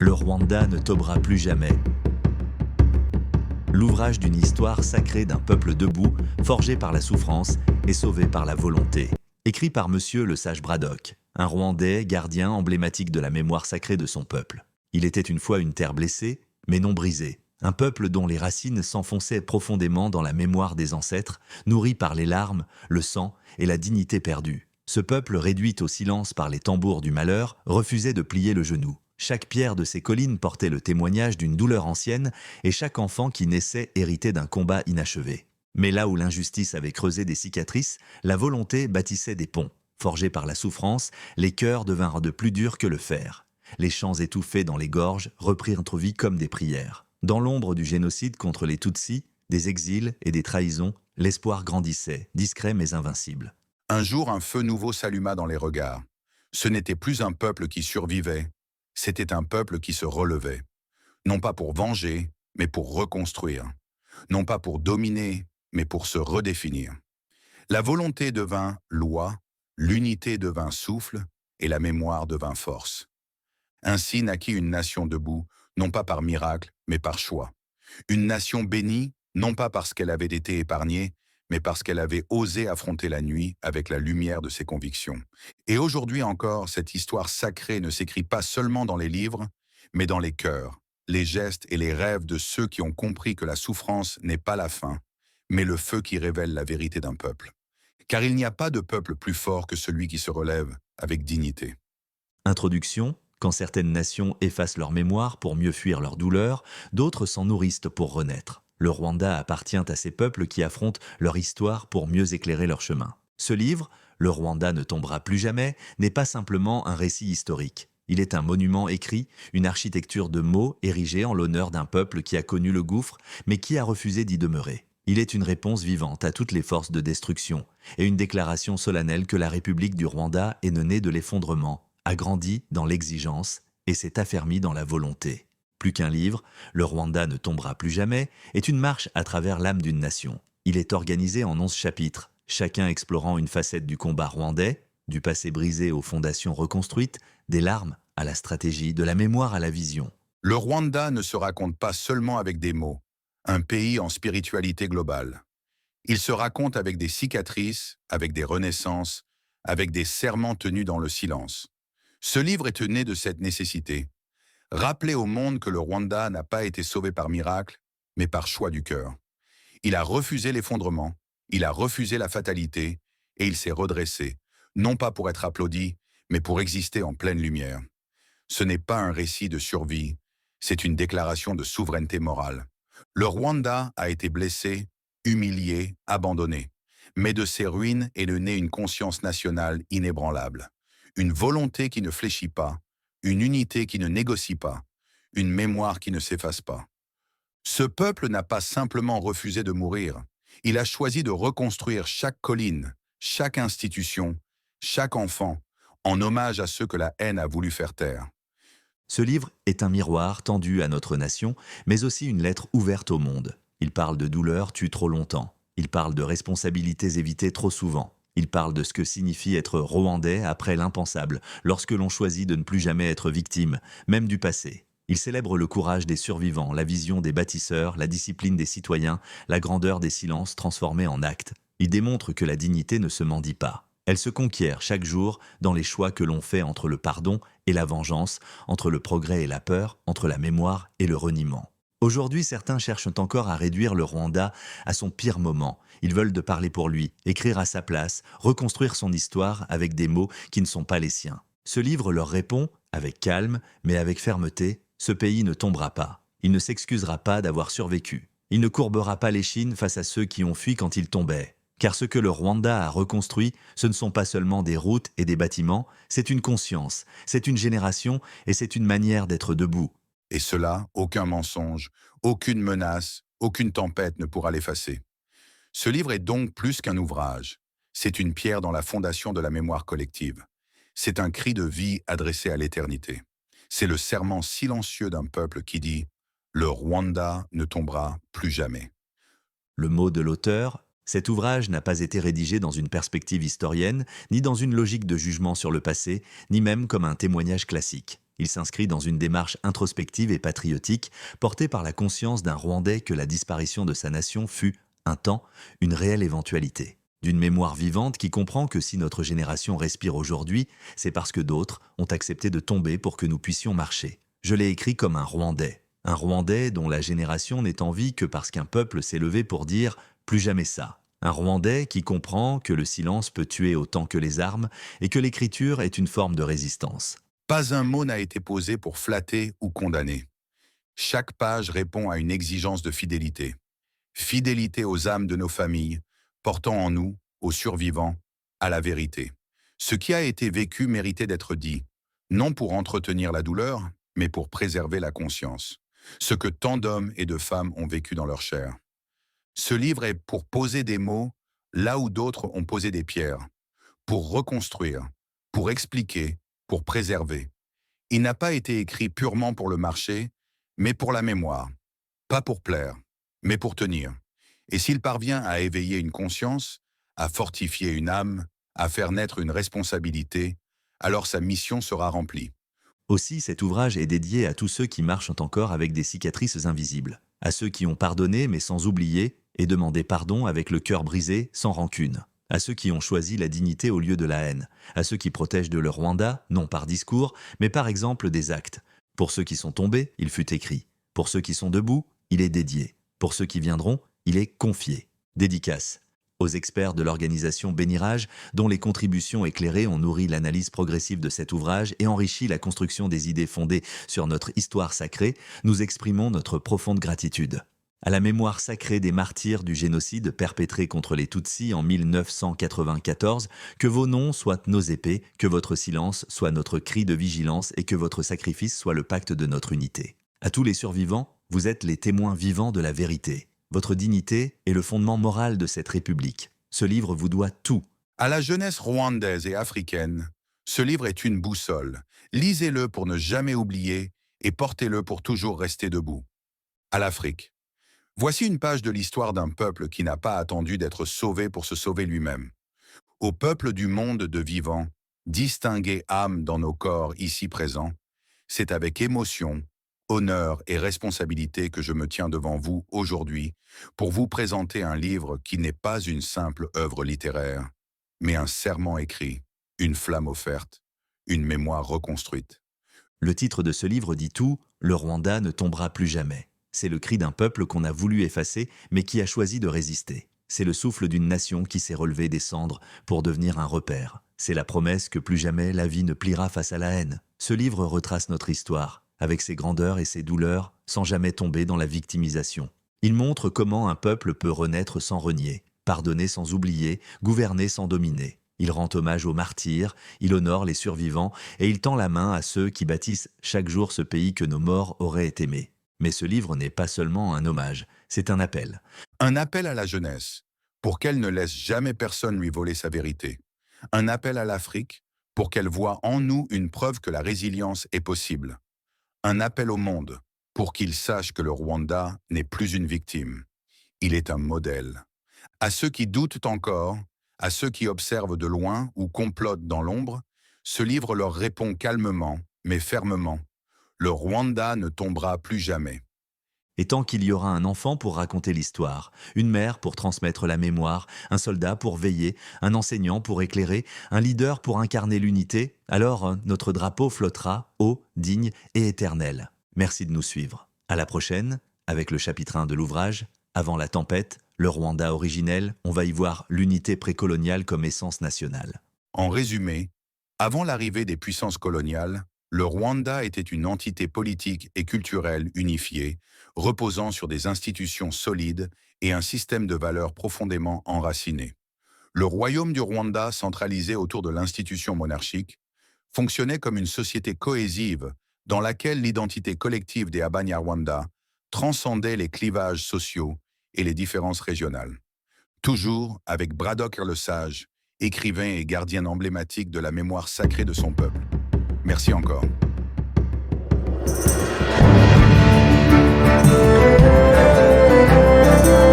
Le Rwanda ne tombera plus jamais. L'ouvrage d'une histoire sacrée d'un peuple debout, forgé par la souffrance et sauvé par la volonté. Écrit par Monsieur le Sage Braddock, un Rwandais gardien emblématique de la mémoire sacrée de son peuple. Il était une fois une terre blessée, mais non brisée. Un peuple dont les racines s'enfonçaient profondément dans la mémoire des ancêtres, nourris par les larmes, le sang et la dignité perdue. Ce peuple, réduit au silence par les tambours du malheur, refusait de plier le genou. Chaque pierre de ces collines portait le témoignage d'une douleur ancienne, et chaque enfant qui naissait héritait d'un combat inachevé. Mais là où l'injustice avait creusé des cicatrices, la volonté bâtissait des ponts. Forgés par la souffrance, les cœurs devinrent de plus durs que le fer. Les chants étouffés dans les gorges reprirent vie comme des prières. Dans l'ombre du génocide contre les Tutsis, des exils et des trahisons, l'espoir grandissait, discret mais invincible. Un jour, un feu nouveau s'alluma dans les regards. Ce n'était plus un peuple qui survivait, c'était un peuple qui se relevait. Non pas pour venger, mais pour reconstruire. Non pas pour dominer, mais pour se redéfinir. La volonté devint loi, l'unité devint souffle, et la mémoire devint force. Ainsi naquit une nation debout, non pas par miracle, mais par choix. Une nation bénie, non pas parce qu'elle avait été épargnée, mais parce qu'elle avait osé affronter la nuit avec la lumière de ses convictions. Et aujourd'hui encore, cette histoire sacrée ne s'écrit pas seulement dans les livres, mais dans les cœurs, les gestes et les rêves de ceux qui ont compris que la souffrance n'est pas la fin, mais le feu qui révèle la vérité d'un peuple. Car il n'y a pas de peuple plus fort que celui qui se relève avec dignité. Introduction. Quand certaines nations effacent leur mémoire pour mieux fuir leur douleur, d'autres s'en nourrissent pour renaître. Le Rwanda appartient à ces peuples qui affrontent leur histoire pour mieux éclairer leur chemin. Ce livre, Le Rwanda ne tombera plus jamais, n'est pas simplement un récit historique. Il est un monument écrit, une architecture de mots érigée en l'honneur d'un peuple qui a connu le gouffre, mais qui a refusé d'y demeurer. Il est une réponse vivante à toutes les forces de destruction, et une déclaration solennelle que la République du Rwanda est née de l'effondrement, a grandi dans l'exigence et s'est affermie dans la volonté. Plus qu'un livre, Le Rwanda ne tombera plus jamais est une marche à travers l'âme d'une nation. Il est organisé en 11 chapitres, chacun explorant une facette du combat rwandais, du passé brisé aux fondations reconstruites, des larmes à la stratégie, de la mémoire à la vision. Le Rwanda ne se raconte pas seulement avec des mots, un pays en spiritualité globale. Il se raconte avec des cicatrices, avec des renaissances, avec des serments tenus dans le silence. Ce livre est né de cette nécessité. Rappeler au monde que le Rwanda n'a pas été sauvé par miracle, mais par choix du cœur. Il a refusé l'effondrement, il a refusé la fatalité, et il s'est redressé, non pas pour être applaudi, mais pour exister en pleine lumière. Ce n'est pas un récit de survie, c'est une déclaration de souveraineté morale. Le Rwanda a été blessé, humilié, abandonné. Mais de ses ruines est née une conscience nationale inébranlable. Une volonté qui ne fléchit pas, une unité qui ne négocie pas, une mémoire qui ne s'efface pas. Ce peuple n'a pas simplement refusé de mourir, il a choisi de reconstruire chaque colline, chaque institution, chaque enfant, en hommage à ceux que la haine a voulu faire taire. Ce livre est un miroir tendu à notre nation, mais aussi une lettre ouverte au monde. Il parle de douleurs tues trop longtemps. Il parle de responsabilités évitées trop souvent. Il parle de ce que signifie être rwandais après l'impensable, lorsque l'on choisit de ne plus jamais être victime, même du passé. Il célèbre le courage des survivants, la vision des bâtisseurs, la discipline des citoyens, la grandeur des silences transformés en actes. Il démontre que la dignité ne se mendie pas. Elle se conquiert chaque jour dans les choix que l'on fait entre le pardon et la vengeance, entre le progrès et la peur, entre la mémoire et le reniement. Aujourd'hui, certains cherchent encore à réduire le Rwanda à son pire moment. Ils veulent de parler pour lui, écrire à sa place, reconstruire son histoire avec des mots qui ne sont pas les siens. Ce livre leur répond, avec calme, mais avec fermeté, ce pays ne tombera pas. Il ne s'excusera pas d'avoir survécu. Il ne courbera pas l'échine face à ceux qui ont fui quand ils tombaient. Car ce que le Rwanda a reconstruit, ce ne sont pas seulement des routes et des bâtiments, c'est une conscience, c'est une génération et c'est une manière d'être debout. Et cela, aucun mensonge, aucune menace, aucune tempête ne pourra l'effacer. Ce livre est donc plus qu'un ouvrage. C'est une pierre dans la fondation de la mémoire collective. C'est un cri de vie adressé à l'éternité. C'est le serment silencieux d'un peuple qui dit « Le Rwanda ne tombera plus jamais ». Le mot de l'auteur, cet ouvrage n'a pas été rédigé dans une perspective historienne, ni dans une logique de jugement sur le passé, ni même comme un témoignage classique. Il s'inscrit dans une démarche introspective et patriotique, portée par la conscience d'un Rwandais que la disparition de sa nation fut, un temps, une réelle éventualité. D'une mémoire vivante qui comprend que si notre génération respire aujourd'hui, c'est parce que d'autres ont accepté de tomber pour que nous puissions marcher. Je l'ai écrit comme un Rwandais dont la génération n'est en vie que parce qu'un peuple s'est levé pour dire « plus jamais ça ». Un Rwandais qui comprend que le silence peut tuer autant que les armes et que l'écriture est une forme de résistance. Pas un mot n'a été posé pour flatter ou condamner. Chaque page répond à une exigence de fidélité. Fidélité aux âmes de nos familles, portant en nous, aux survivants, à la vérité. Ce qui a été vécu méritait d'être dit, non pour entretenir la douleur, mais pour préserver la conscience. Ce que tant d'hommes et de femmes ont vécu dans leur chair. Ce livre est pour poser des mots là où d'autres ont posé des pierres, pour reconstruire, pour expliquer, pour préserver. Il n'a pas été écrit purement pour le marché, mais pour la mémoire. Pas pour plaire, mais pour tenir. Et s'il parvient à éveiller une conscience, à fortifier une âme, à faire naître une responsabilité, alors sa mission sera remplie. Aussi, cet ouvrage est dédié à tous ceux qui marchent encore avec des cicatrices invisibles, à ceux qui ont pardonné mais sans oublier et demandé pardon avec le cœur brisé sans rancune, à ceux qui ont choisi la dignité au lieu de la haine, à ceux qui protègent de leur Rwanda, non par discours, mais par exemple des actes. Pour ceux qui sont tombés, il fut écrit. Pour ceux qui sont debout, il est dédié. Pour ceux qui viendront, il est confié. Dédicace aux experts de l'organisation Bénirage, dont les contributions éclairées ont nourri l'analyse progressive de cet ouvrage et enrichi la construction des idées fondées sur notre histoire sacrée, nous exprimons notre profonde gratitude. À la mémoire sacrée des martyrs du génocide perpétré contre les Tutsis en 1994, que vos noms soient nos épées, que votre silence soit notre cri de vigilance et que votre sacrifice soit le pacte de notre unité. À tous les survivants, vous êtes les témoins vivants de la vérité. Votre dignité est le fondement moral de cette République. Ce livre vous doit tout. À la jeunesse rwandaise et africaine, ce livre est une boussole. Lisez-le pour ne jamais oublier et portez-le pour toujours rester debout. À l'Afrique. Voici une page de l'histoire d'un peuple qui n'a pas attendu d'être sauvé pour se sauver lui-même. Au peuple du monde de vivants, distinguez âme dans nos corps ici présents, c'est avec émotion, honneur et responsabilité que je me tiens devant vous aujourd'hui pour vous présenter un livre qui n'est pas une simple œuvre littéraire, mais un serment écrit, une flamme offerte, une mémoire reconstruite. Le titre de ce livre dit tout, le Rwanda ne tombera plus jamais. C'est le cri d'un peuple qu'on a voulu effacer, mais qui a choisi de résister. C'est le souffle d'une nation qui s'est relevée des cendres pour devenir un repère. C'est la promesse que plus jamais la vie ne pliera face à la haine. Ce livre retrace notre histoire, avec ses grandeurs et ses douleurs, sans jamais tomber dans la victimisation. Il montre comment un peuple peut renaître sans renier, pardonner sans oublier, gouverner sans dominer. Il rend hommage aux martyrs, il honore les survivants et il tend la main à ceux qui bâtissent chaque jour ce pays que nos morts auraient aimé. Mais ce livre n'est pas seulement un hommage, c'est un appel. Un appel à la jeunesse, pour qu'elle ne laisse jamais personne lui voler sa vérité. Un appel à l'Afrique, pour qu'elle voie en nous une preuve que la résilience est possible. Un appel au monde, pour qu'il sache que le Rwanda n'est plus une victime. Il est un modèle. À ceux qui doutent encore, à ceux qui observent de loin ou complotent dans l'ombre, ce livre leur répond calmement, mais fermement. Le Rwanda ne tombera plus jamais. Et tant qu'il y aura un enfant pour raconter l'histoire, une mère pour transmettre la mémoire, un soldat pour veiller, un enseignant pour éclairer, un leader pour incarner l'unité, alors notre drapeau flottera haut, digne et éternel. Merci de nous suivre. À la prochaine, avec le chapitre 1 de l'ouvrage, Avant la tempête, le Rwanda originel, on va y voir l'unité précoloniale comme essence nationale. En résumé, avant l'arrivée des puissances coloniales, le Rwanda était une entité politique et culturelle unifiée, reposant sur des institutions solides et un système de valeurs profondément enraciné. Le royaume du Rwanda, centralisé autour de l'institution monarchique, fonctionnait comme une société cohésive dans laquelle l'identité collective des Abanyarwanda transcendait les clivages sociaux et les différences régionales. Toujours avec Braddock le Sage, écrivain et gardien emblématique de la mémoire sacrée de son peuple. Merci encore.